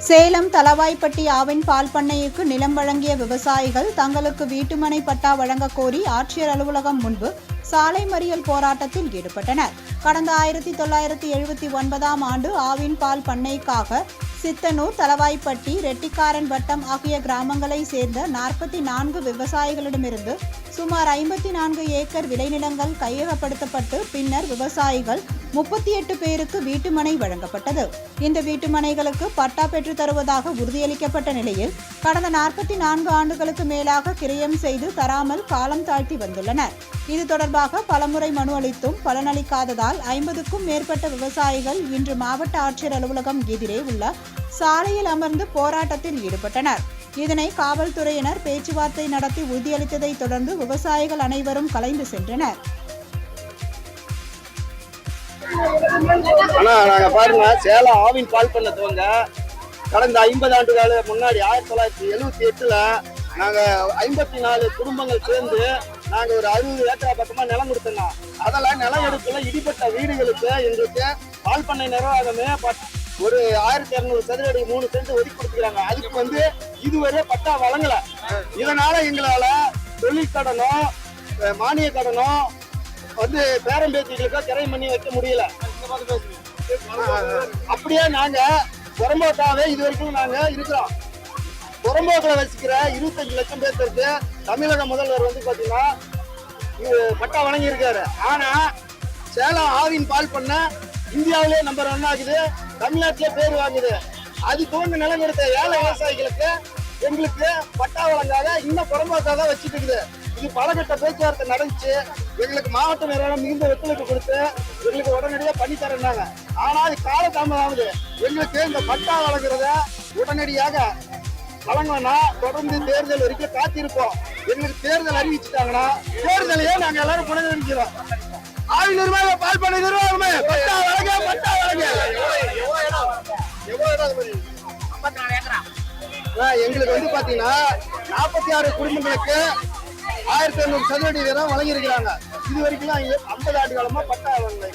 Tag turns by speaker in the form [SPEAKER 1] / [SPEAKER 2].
[SPEAKER 1] சேலம் தளவாய்ப்பட்டி ஆவின் பால் பண்ணைக்கு நிலம் வழங்கிய விவசாயிகள் தங்களுக்கு வீட்டுமனை பட்டா வழங்க கோரி ஆட்சியர் அலுவலகம் முன்பு சாலை மறியல் போராட்டத்தில் ஈடுபட்டனர். கடந்த 1979ஆம் ஆண்டு ஆவின் பால் பண்ணைக்காக சித்தனூர், தளவாய்ப்பட்டி, ரெட்டிக்காரன் வட்டம் ஆகிய கிராமங்களை சேர்ந்த 44 விவசாயிகளிடமிருந்து சுமார் 54 ஏக்கர் விளைநிலங்கள் கையகப்படுத்தப்பட்டு பின்னர் விவசாயிகள் 38 பேருக்கு வீட்டுமனை வழங்கப்பட்டது. இந்த வீட்டுமனைகளுக்கு பட்டா பெற்றுத் தருவதாக உறுதியளிக்கப்பட்ட நிலையில் கடந்த 44 ஆண்டுகளுக்கு மேலாக கிரயம் செய்து தராமல் காலம் தாழ்த்தி வந்துள்ளனர். இது தொடர்பாக பலமுறை மனு அளித்தும் பலனளிக்காததால் 50க்கும் மேற்பட்ட விவசாயிகள் இன்று மாவட்ட ஆட்சியர் அலுவலகம் எதிரே உள்ள சாலையில் அமர்ந்து போராட்டத்தில் ஈடுபட்டனர். இதனை காவல்துறையினர் பேச்சுவார்த்தை நடத்தி உறுதியளித்ததை தொடர்ந்து விவசாயிகள் அனைவரும் கலைந்து சென்றனர்.
[SPEAKER 2] நாங்க பாருங்க, சேலம் ஆவின் பால் பண்ண துவங்க கடந்த 50 ஆண்டுகள் முன்னாடி 1978ல நாங்க 54 குடும்பங்கள் சேர்ந்து நாங்க ஒரு 60 ஏக்கரா பக்கமா நிலம் கொடுத்தோம். அதெல்லாம் நிலம் எடுக்கல இடிப்பட்ட வீடுகளுக்கு எங்களுக்கு பால் பண்ணை நிர்வாகமே ஒரு 1200 சதுரடி 3 சென்ட் ஒதுக்கி கொடுத்துக்கிறாங்க. அதுக்கு இதுவரை பட்டா வழங்கல. இதனால எங்களால தொழில் கடனோ மானிய கடனோ பேரம்பேத்திகளுக்கோ கிரை பண்ணி வைக்க முடியல. அப்படியே நாங்க புறம்போக்காவே இது வரைக்கும் நாங்க இருக்கிறோம். புறம்போக்கில் வச்சுக்கிற 25 லட்சம் பேருக்கு தமிழக முதல்வர் பாத்தீங்கன்னா பட்டா வழங்கி இருக்காரு. ஆனா சேலம் ஆவின் பால் பண்ண இந்தியாவிலே நம்பர் 1 ஆகுது, தமிழ்நாட்டிலே பேர் வாங்குது. அது தோன்ற நிலம் எடுத்த ஏழை விவசாயிகளுக்கு எங்களுக்கு பட்டா வழங்காத இன்னும் புறம்போக்காக வச்சுட்டு இருக்குது. இது பலகட்ட பேச்சுவார்த்தை நடந்துச்சு. எங்களுக்கு மாவட்ட நிர்வாகம் மிகுந்த ஒத்துழைப்பு கொடுத்து எங்களுக்கு உடனடியாக பண்ணி தரேன்னாங்க. ஆனா அது காலதாமதம் ஆகுது. எங்களுக்கு இந்த பட்டா வழங்குறத உடனடியாக வழங்கணும்னா தொடர்ந்து தேர்தல் வரைக்கும் காத்திருப்போம். எங்களுக்கு தேர்தல் அறிவிச்சுட்டாங்கன்னா தேர்தலையே நாங்க எல்லாரும் புனரமைக்கிறோம். ஆவின் நிர்வாகம் பால் பண்ணை நிர்வாகமே பட்டா வழங்க, பட்டா வழங்க. எங்களுக்கு பாத்தீங்கன்னா 46 குடும்பங்களுக்கு 1500 சதுரடி வீதம் வழங்கி இருக்கிறாங்க. இது வரைக்கும் 50 ஆண்டு காலமா பட்டா வழங்கல.